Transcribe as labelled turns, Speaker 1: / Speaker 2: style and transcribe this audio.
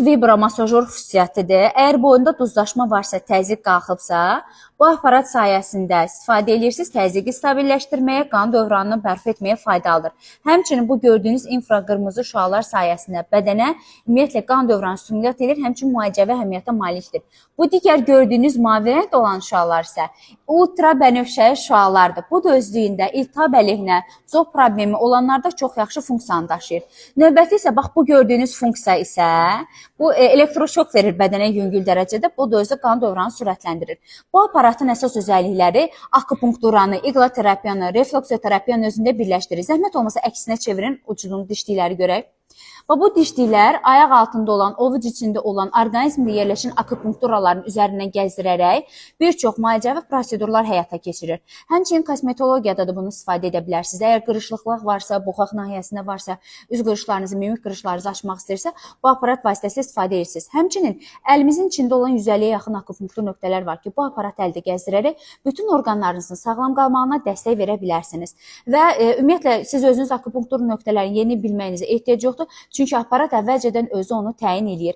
Speaker 1: Vibromasajor xüsusiyyətidir. Əgər boyunda duzlaşma varsa, təzyiq qalxıbsa, bu aparat sayəsində istifadə edirsiniz, təzyiqi stabilləşdirməyə, qan dövranını bərpa etməyə faydalıdır. Həmçinin bu gördüyünüz infraqırmızı şüalar sayəsində bədənə ümumiyyətlə qan dövranı stimulyat edir, həmçinin müalicəvi əhəmiyyətə malikdir. Bu digər gördüyünüz mavi rəngdə olan şüalar isə ultra bənövşəyi şüalardır. Bu da özlüyündə iltihab əleyhinə, zob problemi olanlarda çox yaxşı funksiyanı daşıyır. Növbəti isə bax bu gördüyünüz funksiya isə bu elektroşok verir bədənə yüngül dərəcədə. Bu da özü qan dövranı sürətləndirir. Bu aparatın əsas özəllikləri akupunkturanı, iqloterapiyanı, refleksoterapiyanı özündə birləşdirir. Zəhmət olmasa əksinə çevirin, ucunu dişlikləri görək. Və bu dişliklər ayaq altında olan, ovuc içində olan, orqanizmdə yerləşən akupunkturaların üzərindən gəzdirərək bir çox müalicəvi prosedurlar həyata keçirir. Həmçinin kosmetologiyada da bunu istifadə edə bilərsiniz. Əgər qırışlıqlar varsa, buxaq nahiyəsində varsa, üz qırışlarınızı, mimik qırışlarınızı açmaq istəyirsə, bu aparat vasitəsilə istifadə edirsiniz. Həmçinin əlimizin içində olan 150-yə yaxın akupunktur nöqtələr var ki, bu aparat əldə gəzdirərək bütün orqanlarınızın sağlam qalmağına dəstək verə bilərsiniz. Və ümumiyyətlə siz özünüz akupunktur nöqtələrini yeni bilməyinizə ehtiyac yoxdur. Çünki aparat əvvəlcədən özü onu təyin edir.